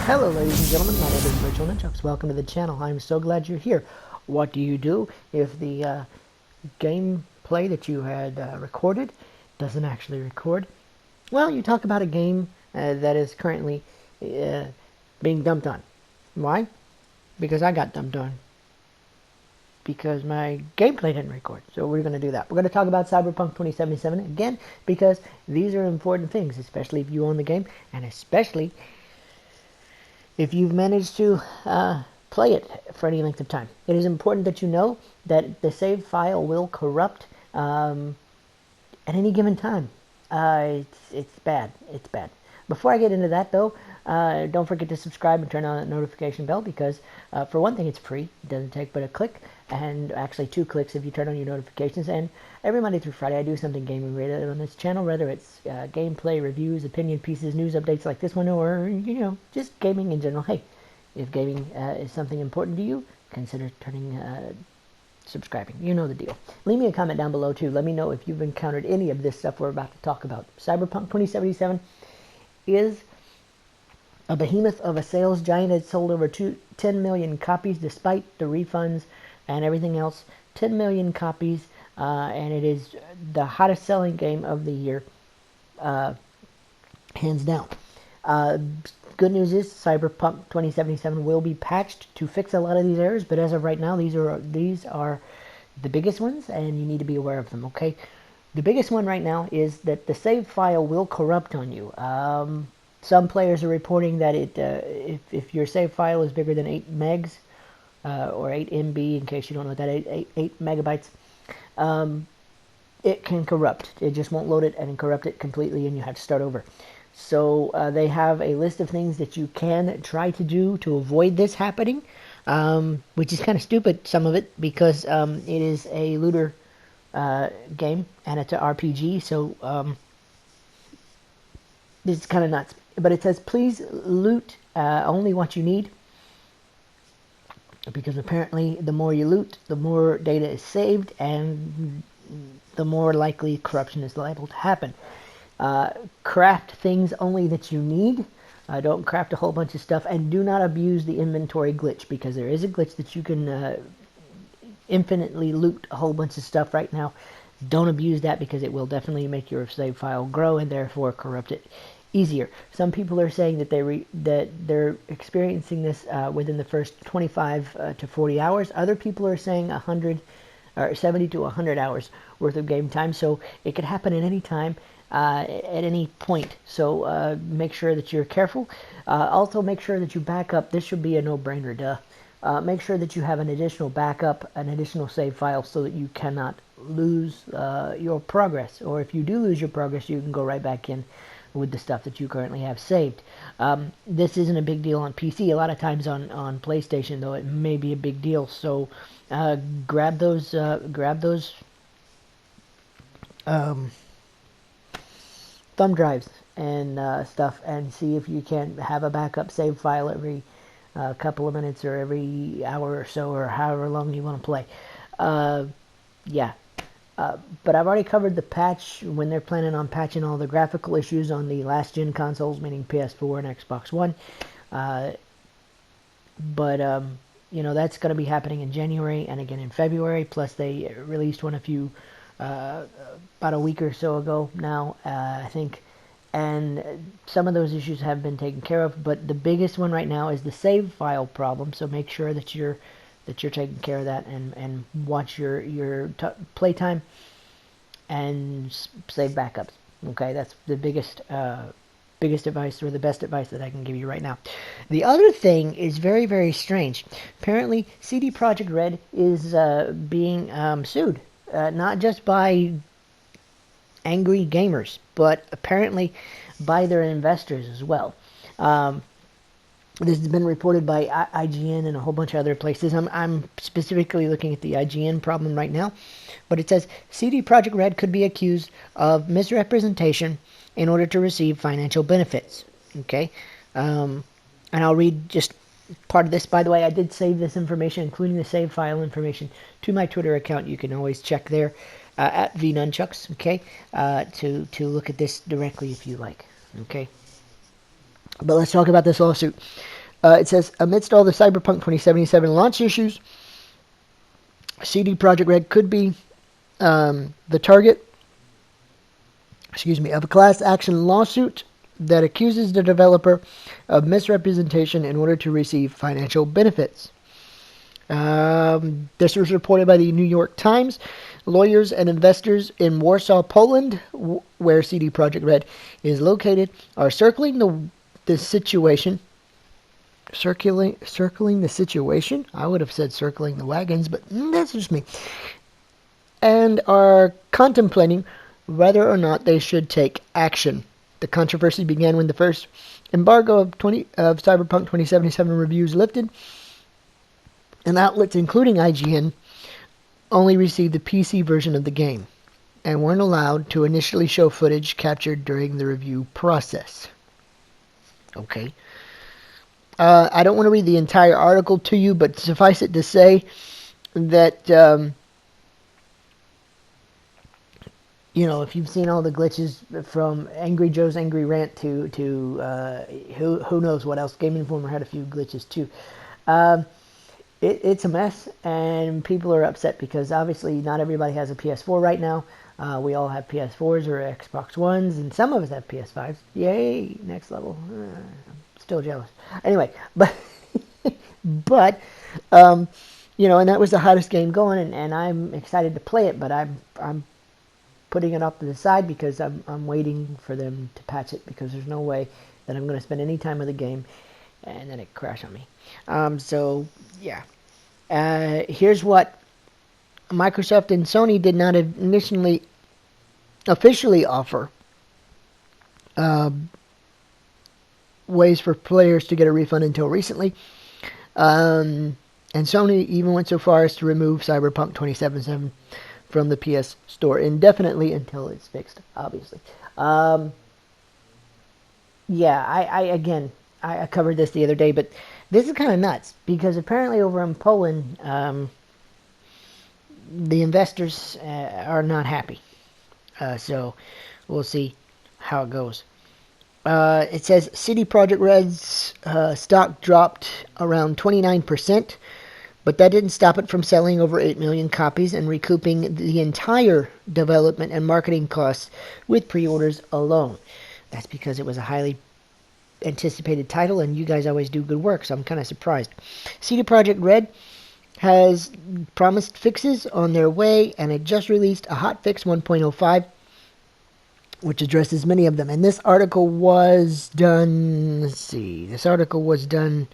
Hello ladies and gentlemen, my name is VirtualNunchucks. Welcome to the channel. I'm so glad you're here. What do you do if the gameplay that you had recorded doesn't actually record? Well, you talk about a game that is currently being dumped on. Why? Because I got dumped on. Because my gameplay didn't record. So we're going to do that. We're going to talk about Cyberpunk 2077 again because these are important things, especially if you own the game and especially if you've managed to play it for any length of time. It is important that you know that the save file will corrupt at any given time. It's bad. It's bad. Before I get into that, though, don't forget to subscribe and turn on that notification bell because, for one thing, it's free. It doesn't take but a click, and actually 2 clicks if you turn on your notifications. And every Monday through Friday, I do something gaming related on this channel, whether it's gameplay, reviews, opinion pieces, news updates like this one, or, just gaming in general. Hey, if gaming is something important to you, consider subscribing. You know the deal. Leave me a comment down below, too. Let me know if you've encountered any of this stuff we're about to talk about. Cyberpunk 2077 is a behemoth of a sales giant. It sold over 10 million copies despite the refunds and everything else. 10 million copies, and it is the hottest selling game of the year, hands down. Good news is Cyberpunk 2077 will be patched to fix a lot of these errors, but as of right now, these are the biggest ones, and you need to be aware of them, okay? The biggest one right now is that the save file will corrupt on you. Some players are reporting that if your save file is bigger than 8 megs, or 8 MB, in case you don't know what that is, 8 megabytes, it can corrupt. It just won't load it and corrupt it completely, and you have to start over. So they have a list of things that you can try to do to avoid this happening, which is kind of stupid, some of it, because it is a looter game, and it's an RPG, so this is kind of nuts. But it says, please loot only what you need, because apparently the more you loot, the more data is saved, and the more likely corruption is liable to happen. Craft things only that you need. Don't craft a whole bunch of stuff, and do not abuse the inventory glitch, because there is a glitch that you can infinitely loot a whole bunch of stuff right now. Don't abuse that, because it will definitely make your save file grow and therefore corrupt it easier. Some people are saying that they're experiencing this within the first 25 to 40 hours. Other people are saying 100 or 70 to 100 hours worth of game time. So it could happen at any time, at any point. So make sure that you're careful. Also, make sure that you back up. This should be a no-brainer, duh. Make sure that you have an additional backup, an additional save file, so that you cannot lose your progress. Or if you do lose your progress, you can go right back in with the stuff that you currently have saved. This isn't a big deal on PC. A lot of times on PlayStation, though, it may be a big deal. So grab those thumb drives and stuff, and see if you can have a backup save file every couple of minutes or every hour or so, or however long you want to play. Yeah. But I've already covered the patch, when they're planning on patching all the graphical issues on the last-gen consoles, meaning PS4 and Xbox One. That's going to be happening in January and again in February. Plus, they released one about a week or so ago now, I think. And some of those issues have been taken care of, but the biggest one right now is the save file problem. So make sure that you're taking care of that, and watch your playtime and save backups. Okay, that's the biggest advice, or the best advice that I can give you right now. The other thing is very, very strange. Apparently, CD Projekt Red is being sued, not just by angry gamers, but apparently by their investors as well. This has been reported by IGN and a whole bunch of other places. I'm specifically looking at the IGN problem right now. But it says, CD Projekt Red could be accused of misrepresentation in order to receive financial benefits. Okay? And I'll read just part of this. By the way, I did save this information, including the save file information, to my Twitter account. You can always check there, at VNunchucks, okay? To look at this directly if you like. Okay? But let's talk about this lawsuit. It says, amidst all the Cyberpunk 2077 launch issues, CD Projekt Red could be the target, of a class action lawsuit that accuses the developer of misrepresentation in order to receive financial benefits. This was reported by the New York Times. Lawyers and investors in Warsaw, Poland, where CD Projekt Red is located, are circling the situation. Circling the situation? I would have said circling the wagons, but that's just me. And are contemplating whether or not they should take action. The controversy began when the first embargo of Cyberpunk 2077 reviews lifted, and outlets including IGN only received the PC version of the game and weren't allowed to initially show footage captured during the review process. Okay. I don't want to read the entire article to you, but suffice it to say that, if you've seen all the glitches from Angry Joe's Angry Rant to who knows what else, Game Informer had a few glitches too. It's a mess, and people are upset because obviously not everybody has a PS4 right now. We all have PS4s or Xbox Ones, and some of us have PS5s. Yay, next level. Still jealous. Anyway, but and that was the hottest game going, and I'm excited to play it, but I'm putting it off to the side because I'm waiting for them to patch it, because there's no way that I'm going to spend any time with the game and then it crash on me. So yeah. Here's what Microsoft and Sony did not initially officially offer. Ways for players to get a refund until recently. And Sony even went so far as to remove Cyberpunk 2077 from the PS Store indefinitely until it's fixed, obviously. I covered this the other day, but this is kind of nuts, because apparently over in Poland, the investors are not happy. So we'll see how it goes. It says CD Projekt Red's stock dropped around 29%, but that didn't stop it from selling over 8 million copies and recouping the entire development and marketing costs with pre-orders alone. That's because it was a highly anticipated title, and you guys always do good work, so I'm kind of surprised. CD Projekt Red has promised fixes on their way, and it just released a hotfix 1.05, which addresses many of them. And this article was done, this article was done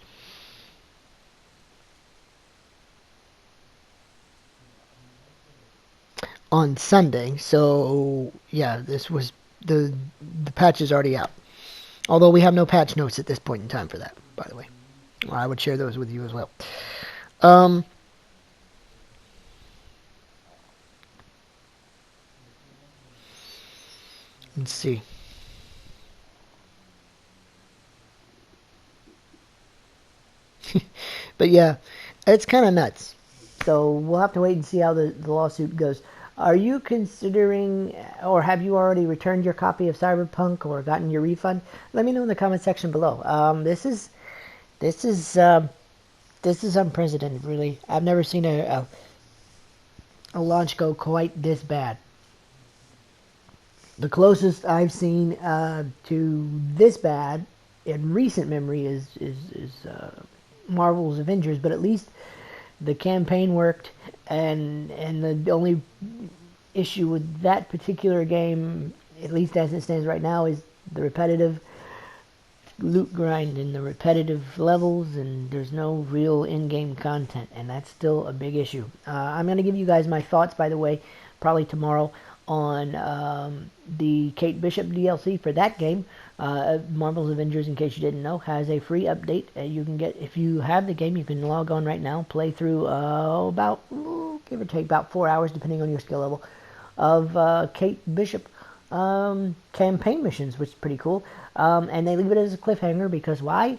on Sunday. So, yeah, this was, the patch is already out. Although we have no patch notes at this point in time for that, by the way. Well, I would share those with you as well. Let's see. But yeah, it's kind of nuts. So we'll have to wait and see how the lawsuit goes. Are you considering, or have you already returned your copy of Cyberpunk or gotten your refund? Let me know in the comment section below. This is unprecedented, really. I've never seen a launch go quite this bad. The closest I've seen to this bad in recent memory is Marvel's Avengers, but at least the campaign worked, and the only issue with that particular game, at least as it stands right now, is the repetitive loot grind and the repetitive levels, and there's no real in-game content, and that's still a big issue. I'm going to give you guys my thoughts, by the way, probably tomorrow, on the Kate Bishop DLC for that game. Marvel's Avengers, in case you didn't know, has a free update. You can get, if you have the game, you can log on right now, play through about, give or take, about 4 hours, depending on your skill level, of Kate Bishop campaign missions, which is pretty cool. And they leave it as a cliffhanger because why?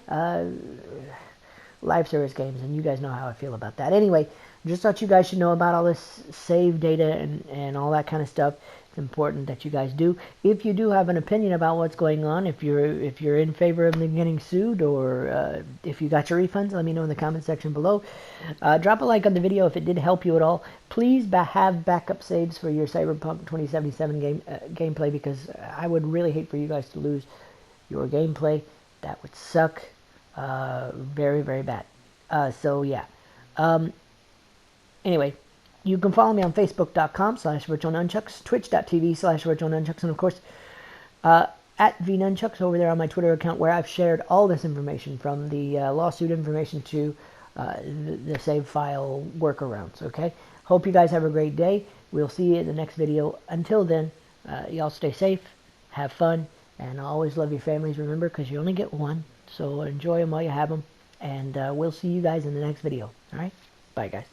Live service games, and you guys know how I feel about that. Anyway, just thought you guys should know about all this save data and all that kind of stuff. It's important that you guys do. If you do have an opinion about what's going on, if you're in favor of them getting sued, or if you got your refunds, let me know in the comment section below. Drop a like on the video if it did help you at all. Please have backup saves for your Cyberpunk 2077 gameplay, because I would really hate for you guys to lose your gameplay. That would suck very, very bad. So yeah. Anyway, you can follow me on Facebook.com/VirtualNunchucks, Twitch.tv/VirtualNunchucks, and of course, at VNunchucks over there on my Twitter account, where I've shared all this information, from the lawsuit information to the save file workarounds. Okay? Hope you guys have a great day. We'll see you in the next video. Until then, y'all stay safe, have fun, and always love your families, remember, because you only get one. So enjoy them while you have them. And we'll see you guys in the next video. Alright? Bye, guys.